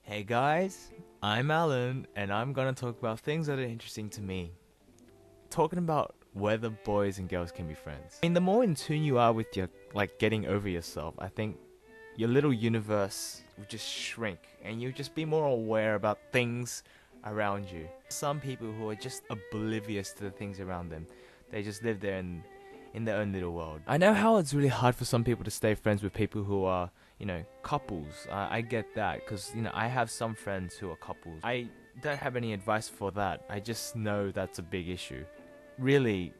Hey guys, I'm Alan, and I'm gonna talk about things that are interesting to me. Talking about whether boys and girls can be friends. I mean, the more in tune you are with your, getting over yourself, I think your little universe will just shrink, and you'll just be more aware about things around you. Some people who are just oblivious to the things around them, they just live there in their own little world. I know how it's really hard for some people to stay friends with people who are couples. I get that because, I have some friends who are couples. I don't have any advice for that. I just know that's a big issue. Really,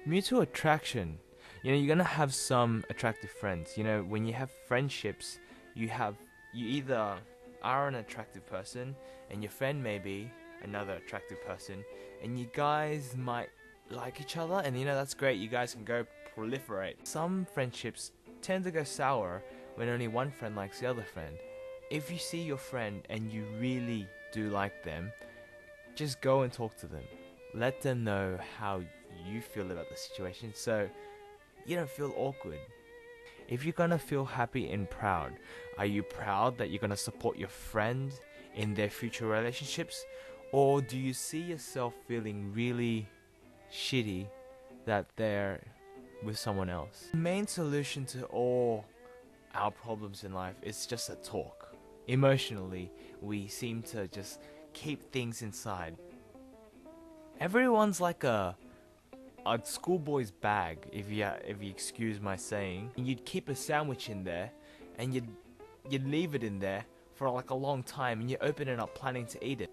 mutual attraction. You're gonna have some attractive friends. When you have friendships, you either are an attractive person and your friend may be another attractive person, and you guys might like each other, and that's great. You guys can go proliferate. Some friendships tend to go sour when only one friend likes the other friend. If you see your friend and you really do like them, just go and talk to them. Let them know how you feel about the situation so you don't feel awkward. If you're gonna feel happy and proud, are you proud that you're gonna support your friend in their future relationships? Or do you see yourself feeling really shitty that they're with someone else? The main solution to all our problems in life is just a talk. Emotionally, we seem to just keep things inside. Everyone's like a schoolboy's bag, if you excuse my saying. You'd keep a sandwich in there, and you'd leave it in there for like a long time, and you open it up planning to eat it.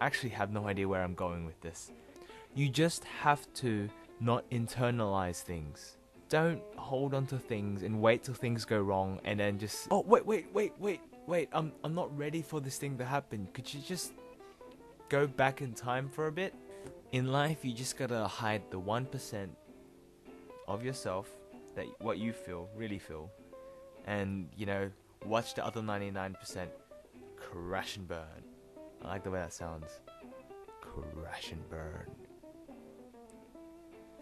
I actually have no idea where I'm going with this. You just have to not internalize things. Don't hold on to things and wait till things go wrong and then just, oh wait, I'm not ready for this thing to happen. Could you just go back in time for a bit? In life, you just gotta hide the 1% of yourself that what you really feel, and watch the other 99% crash and burn. I like the way that sounds. Crash and burn.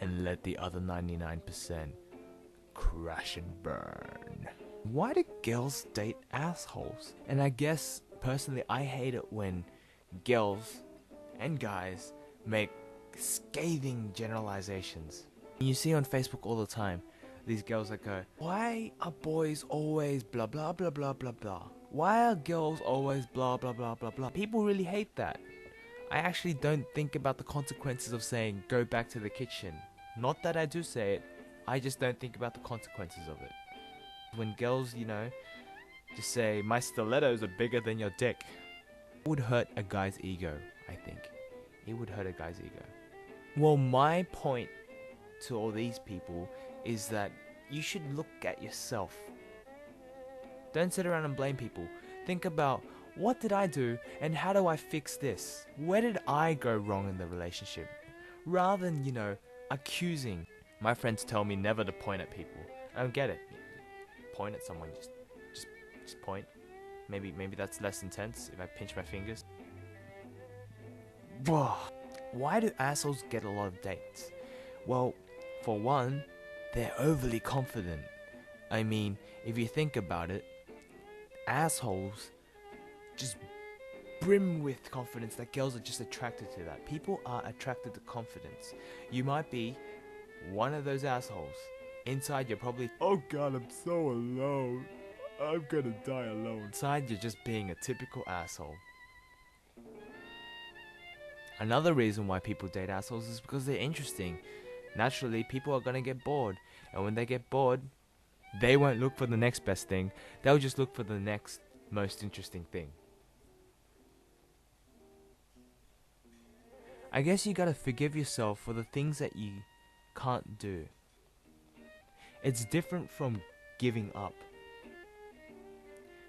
And let the other 99% crash and burn. Why do girls date assholes? And I guess, personally, I hate it when girls and guys make scathing generalizations. You see on Facebook all the time, these girls that go, why are boys always blah blah blah blah blah blah? Why are girls always blah blah blah blah blah? People really hate that. I actually don't think about the consequences of saying go back to the kitchen. Not that I do say it, I just don't think about the consequences of it. When girls, just say my stilettos are bigger than your dick, it would hurt a guy's ego, I think. It would hurt a guy's ego. Well, my point to all these people is that you should look at yourself. Don't sit around and blame people. Think about, what did I do and how do I fix this? Where did I go wrong in the relationship? Rather than, accusing. My friends tell me never to point at people. I don't get it. Point at someone, just point. Maybe that's less intense if I pinch my fingers. Why do assholes get a lot of dates? Well, for one, they're overly confident. I mean, if you think about it, assholes just brim with confidence that girls are just attracted to that. People are attracted to confidence. You might be one of those assholes. Inside you're probably, oh god, I'm so alone. I'm gonna die alone. Inside you're just being a typical asshole. Another reason why people date assholes is because they're interesting. Naturally, people are gonna get bored. And when they get bored, they won't look for the next best thing. They'll just look for the next most interesting thing. I guess you gotta forgive yourself for the things that you can't do. It's different from giving up.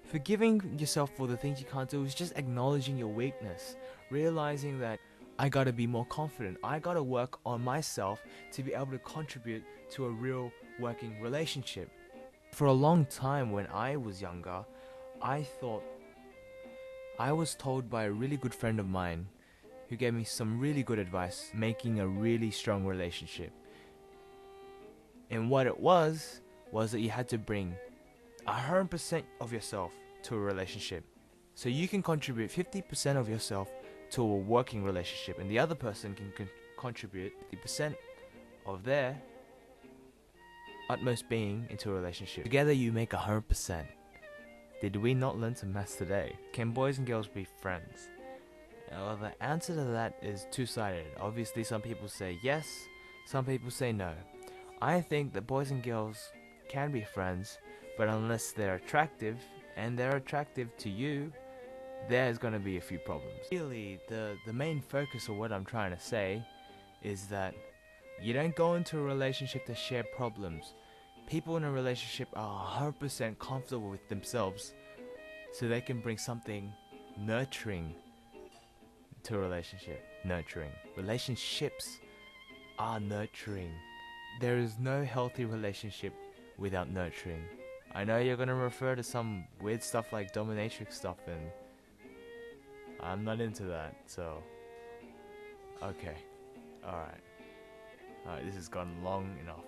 Forgiving yourself for the things you can't do is just acknowledging your weakness. Realizing that I gotta be more confident. I gotta work on myself to be able to contribute to a real working relationship. For a long time when I was younger, I thought I was told by a really good friend of mine who gave me some really good advice making a really strong relationship. And what it was that you had to bring 100% of yourself to a relationship. So you can contribute 50% of yourself to a working relationship, and the other person can contribute 50% of their utmost being into a relationship. Together you make 100%. Did we not learn some maths today? Can boys and girls be friends? Well, the answer to that is two-sided. Obviously, some people say yes, some people say no. I think that boys and girls can be friends, but unless they're attractive, and they're attractive to you, there's gonna be a few problems. Really, the main focus of what I'm trying to say is that you don't go into a relationship to share problems. People in a relationship are 100% comfortable with themselves, so they can bring something nurturing to a relationship. Nurturing. Relationships are nurturing. There is no healthy relationship without nurturing. I know you're gonna refer to some weird stuff like dominatrix stuff, and I'm not into that, so okay. Alright, this has gone long enough.